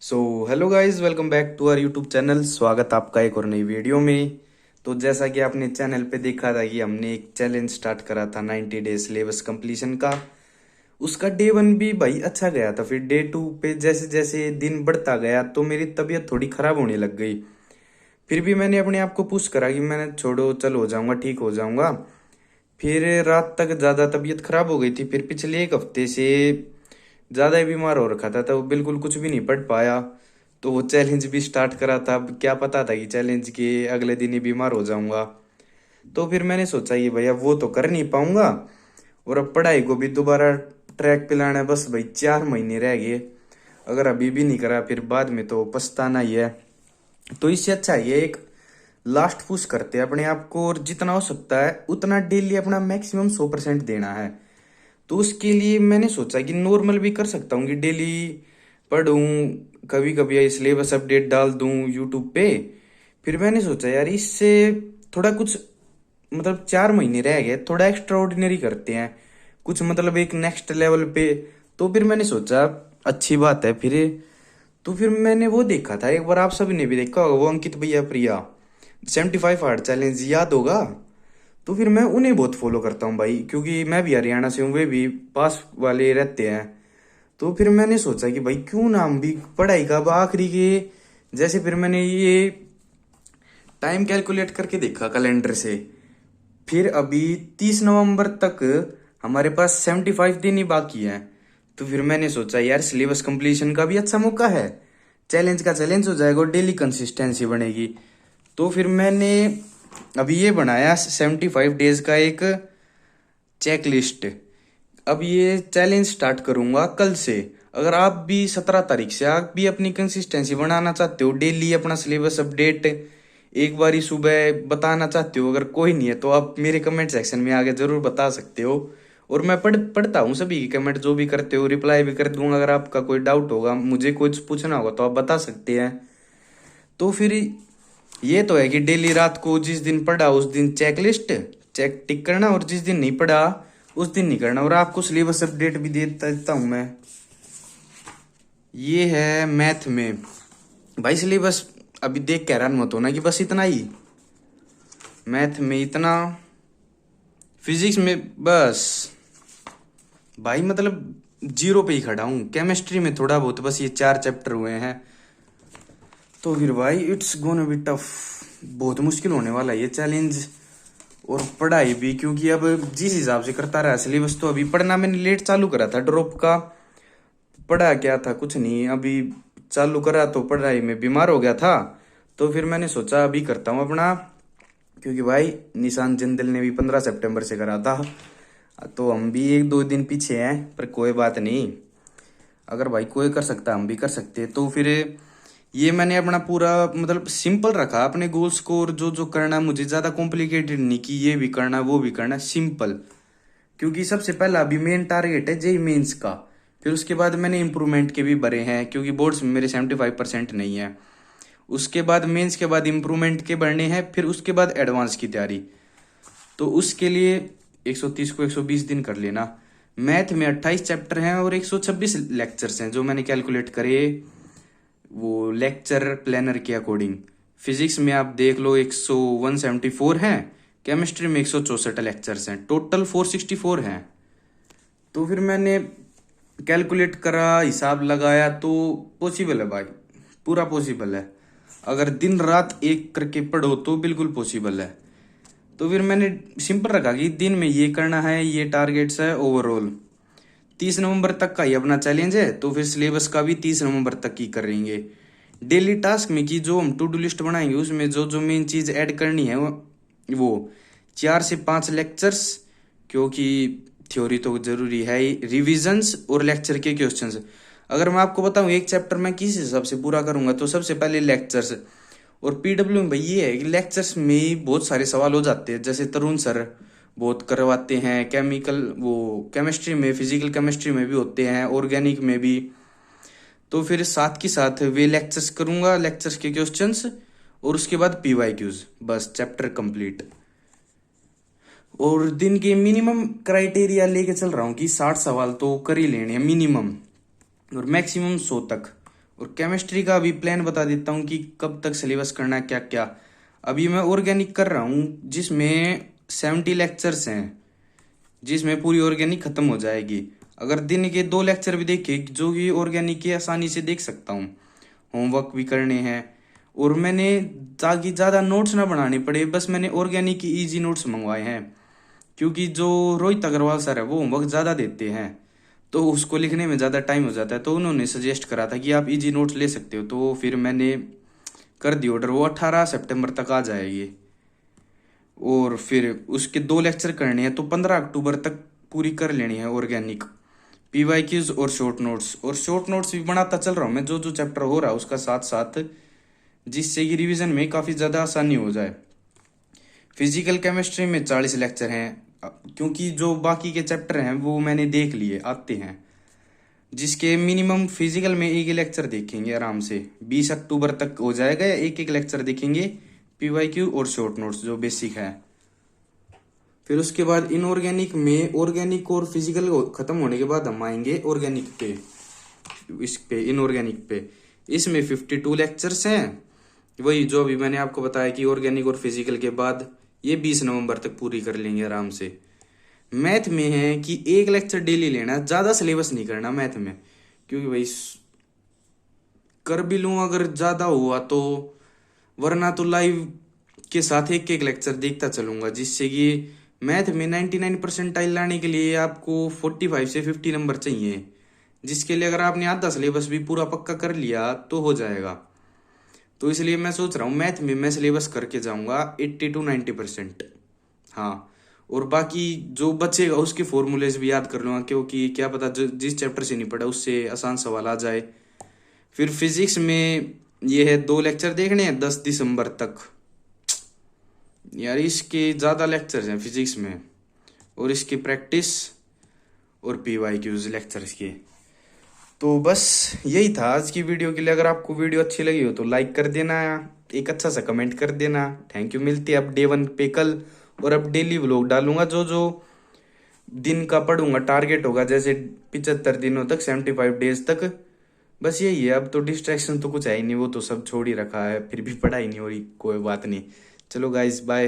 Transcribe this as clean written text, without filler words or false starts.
So hello guys, welcome back to our YouTube channel. स्वागत आपका एक और नई वीडियो में। तो जैसा कि आपने चैनल पे देखा था कि हमने एक चैलेंज स्टार्ट करा था 90 डेज सिलेबस कंप्लीशन का। उसका डे 1 भी भाई अच्छा गया था। फिर डे 2 पे जैसे जैसे दिन बढ़ता गया तो मेरी तबीयत थोड़ी खराब होने लग गई। फिर भी मैंने अपने आप को पुश करा कि मैंने छोड़ो, चल हो जाऊंगा, ठीक हो जाऊंगा। फिर रात तक ज़्यादा तबीयत खराब हो गई थी। फिर पिछले एक हफ्ते से ज़्यादा ही बीमार हो रखा था, तो बिल्कुल कुछ भी नहीं पढ़ पाया। तो वो चैलेंज भी स्टार्ट करा था। अब क्या पता था कि चैलेंज के अगले दिन ही बीमार हो जाऊंगा। तो फिर मैंने सोचा कि भैया वो तो कर नहीं पाऊंगा, और अब पढ़ाई को भी दोबारा ट्रैक पे लाना है। बस भाई 4 महीने रह गए। अगर अभी भी नहीं करा फिर बाद में तो पछताना ही है। तो इससे अच्छा ये एक लास्ट पुश करते हैं अपने आप को, और जितना हो सकता है उतना डेली अपना मैक्सिमम 100% देना है। तो उसके लिए मैंने सोचा कि नॉर्मल भी कर सकता हूँ कि डेली पढ़ूं, कभी कभी सिलेबस अपडेट डाल दूं यूट्यूब पे। फिर मैंने सोचा यार इससे थोड़ा कुछ, मतलब 4 महीने रह गए, थोड़ा एक्स्ट्रा ऑर्डिनरी करते हैं, कुछ मतलब एक नेक्स्ट लेवल पे। तो फिर मैंने सोचा अच्छी बात है। फिर मैंने वो देखा था, एक बार आप सभी ने भी देखा होगा, वो अंकित भैया प्रिया 75 हार्ड चैलेंज याद होगा। तो फिर मैं उन्हें बहुत फॉलो करता हूँ भाई, क्योंकि मैं भी हरियाणा से हूँ, वे भी पास वाले रहते हैं। तो फिर मैंने सोचा कि भाई क्यों ना हम भी पढ़ाई का अब आखिरी के, जैसे फिर मैंने ये टाइम कैलकुलेट करके देखा कैलेंडर से। फिर अभी 30 नवंबर तक हमारे पास 75 दिन ही बाकी हैं। तो फिर मैंने सोचा यार सिलेबस कंप्लीशन का भी अच्छा मौका है, चैलेंज का चैलेंज हो जाएगा और डेली कंसिस्टेंसी बनेगी। तो फिर मैंने अभी ये बनाया 75 डेज का एक चेक लिस्ट। अब ये चैलेंज स्टार्ट करूंगा कल से। अगर आप भी 17 तारीख से आप भी अपनी कंसिस्टेंसी बनाना चाहते हो, डेली अपना सिलेबस अपडेट एक बारी सुबह बताना चाहते हो, अगर कोई नहीं है तो आप मेरे कमेंट सेक्शन में आगे जरूर बता सकते हो। और मैं पढ़ता हूँ सभी की कमेंट, जो भी करते हो रिप्लाई भी कर दूंगा। अगर आपका कोई डाउट होगा, मुझे कुछ पूछना होगा तो आप बता सकते हैं। तो फिर ये तो है कि डेली रात को जिस दिन पढ़ा उस दिन चेक लिस्ट चेक टिक करना, और जिस दिन नहीं पढ़ा उस दिन नहीं करना। और आपको सिलेबस अपडेट भी देता हूं मैं। ये है मैथ में भाई सिलेबस। अभी देख के हैरान मत होना कि बस इतना ही, मैथ में इतना, फिजिक्स में बस भाई मतलब जीरो पे ही खड़ा हूँ। केमिस्ट्री में थोड़ा बहुत, बस ये 4 चैप्टर हुए हैं। तो फिर भाई इट्स गोना बी टफ, बहुत मुश्किल होने वाला है ये चैलेंज। और पढ़ाई भी, क्योंकि अब जिस हिसाब से करता रहा सिलेबस, तो अभी पढ़ना मैंने लेट चालू करा था, ड्रॉप का पढ़ा क्या था कुछ नहीं। अभी चालू करा तो पढ़ाई में बीमार हो गया था। तो फिर मैंने सोचा अभी करता हूँ अपना, क्योंकि भाई निशान जिंदल ने भी 15 सितंबर से करा था। तो हम भी 1-2 दिन पीछे हैं, पर कोई बात नहीं। अगर भाई कोई कर सकता हम भी कर सकते हैं। तो फिर ये मैंने अपना पूरा मतलब सिंपल रखा अपने गोल्स को, और जो जो करना मुझे ज़्यादा कॉम्प्लिकेटेड नहीं कि ये भी करना वो भी करना, सिंपल। क्योंकि सबसे पहला अभी मेन टारगेट है जेई मेंस का। फिर उसके बाद मैंने इम्प्रूवमेंट के भी भरे हैं, क्योंकि बोर्ड्स में मेरे 75% नहीं है। उसके बाद मेंस के बाद इम्प्रूवमेंट के भरने हैं, फिर उसके बाद एडवांस की तैयारी। तो उसके लिए 130 को 120 दिन कर लेना। मैथ में 28 चैप्टर हैं और 126 लेक्चर्स हैं जो मैंने कैलकुलेट करे वो लेक्चर प्लानर के अकॉर्डिंग। फिजिक्स में आप देख लो 174 हैं, केमिस्ट्री में 164 लेक्चर्स हैं, टोटल 464 हैं। तो फिर मैंने कैलकुलेट करा, हिसाब लगाया, तो पॉसिबल है भाई, पूरा पॉसिबल है। अगर दिन रात एक करके पढ़ो तो बिल्कुल पॉसिबल है। तो फिर मैंने सिंपल रखा कि दिन में ये करना है, ये टारगेट्स है ओवरऑल। 30 नवंबर तक का ही अपना चैलेंज है, तो फिर सिलेबस का भी 30 नवंबर तक ही करेंगे। डेली टास्क में की जो हम टू डू लिस्ट बनाएंगे उसमें जो जो मेन चीज ऐड करनी है वो 4 से 5 लेक्चर्स, क्योंकि थ्योरी तो जरूरी है ही, रिविजन्स और लेक्चर के क्वेश्चंस। अगर मैं आपको बताऊं एक चैप्टर मैं किस हिसाब से पूरा करूंगा, तो सबसे पहले लेक्चर्स। और पीडब्ल्यू में भाई ये है कि लेक्चर्स में ही बहुत सारे सवाल हो जाते हैं, जैसे तरुण सर बहुत करवाते हैं। केमिकल वो केमिस्ट्री में, फिजिकल केमिस्ट्री में भी होते हैं, ऑर्गेनिक में भी। तो फिर साथ के साथ वे लेक्चर्स करूंगा, लेक्चर्स के क्वेश्चंस, और उसके बाद पीवाईक्यूज, बस चैप्टर कंप्लीट। और दिन के मिनिमम क्राइटेरिया लेके चल रहा हूँ कि 60 सवाल तो कर ही लेने हैं मिनिमम, और मैक्सिमम 100 तक। और केमिस्ट्री का भी प्लान बता देता हूँ कि कब तक सिलेबस करना है, क्या क्या। अभी मैं ऑर्गेनिक कर रहा हूँ जिसमें 70 लेक्चर्स हैं, जिसमें पूरी ऑर्गेनिक खत्म हो जाएगी। अगर दिन के 2 लेक्चर भी देखे जो कि ऑर्गेनिक के आसानी से देख सकता हूँ, होमवर्क भी करने हैं। और मैंने, ताकि ज़्यादा नोट्स ना बनाने पड़े, बस मैंने ऑर्गेनिक की इजी नोट्स मंगवाए हैं, क्योंकि जो रोहित अग्रवाल सर है वो होमवर्क ज़्यादा देते हैं, तो उसको लिखने में ज़्यादा टाइम हो जाता है। तो उन्होंने सजेस्ट करा था कि आप इजी नोट्स ले सकते हो, तो फिर मैंने कर दी ऑर्डर। वो 18 सितंबर तक आ जाएगी। और फिर उसके 2 लेक्चर करने हैं, तो 15 अक्टूबर तक पूरी कर लेनी है ऑर्गेनिक, पीवाईक्यूज और शॉर्ट नोट्स। और शॉर्ट नोट्स भी बनाता चल रहा हूँ मैं, जो जो चैप्टर हो रहा है उसका साथ साथ, जिससे कि रिवीजन में काफ़ी ज़्यादा आसानी हो जाए। फिजिकल केमिस्ट्री में 40 लेक्चर हैं, क्योंकि जो बाकी के चैप्टर हैं वो मैंने देख लिए आते हैं, जिसके मिनिमम फिजिकल में एक ही लेक्चर देखेंगे आराम से। 20 अक्टूबर तक हो जाएगा, या एक एक लेक्चर देखेंगे पीवाईक्यू और शॉर्ट नोट्स जो बेसिक है। फिर उसके बाद इनऑर्गेनिक में, ऑर्गेनिक और फिजिकल खत्म होने के बाद हम आएंगे ऑर्गेनिक पे, इस पे इनऑर्गेनिक पे। इसमें 52 लेक्चर्स हैं, वही जो अभी मैंने आपको बताया कि ऑर्गेनिक और फिजिकल के बाद ये 20 नवंबर तक पूरी कर लेंगे आराम से। मैथ में है कि एक लेक्चर डेली लेना, ज़्यादा सिलेबस नहीं करना मैथ में, क्योंकि भाई कर भी लूँ अगर ज़्यादा हुआ तो, वरना तो लाइव के साथ एक एक लेक्चर देखता चलूंगा, जिससे कि मैथ में 99 परसेंटाइल लाने के लिए आपको 45 से 50 नंबर चाहिए, जिसके लिए अगर आपने आधा सिलेबस भी पूरा पक्का कर लिया तो हो जाएगा। तो इसलिए मैं सोच रहा हूँ मैथ में मैं सिलेबस करके जाऊंगा 80 to 90%। हाँ, और बाकी जो बचेगा उसके फॉर्मूलेज भी याद कर लूंगा, क्योंकि क्या पता जो जिस चैप्टर से नहीं पढ़ा उससे आसान सवाल आ जाए। फिर फिजिक्स में ये है 2 लेक्चर देखने हैं 10 दिसंबर तक। यार इसके ज़्यादा लेक्चर्स हैं फिजिक्स में, और इसकी प्रैक्टिस और पीवाईक्यूज लेक्चर्स के। तो बस यही था आज की वीडियो के लिए। अगर आपको वीडियो अच्छी लगी हो तो लाइक कर देना, एक अच्छा सा कमेंट कर देना। Thank you. मिलती है अब डे 1 पे कल, और अब डेली व्लॉग डालूंगा, जो जो दिन का पढ़ूंगा टारगेट होगा, जैसे 75 दिनों तक, 75 डेज तक। बस यही है, अब तो डिस्ट्रैक्शन तो कुछ है ही नहीं, वो तो सब छोड़ ही रखा है, फिर भी पढ़ाई नहीं हो रही, कोई बात नहीं। चलो गाइस, बाय।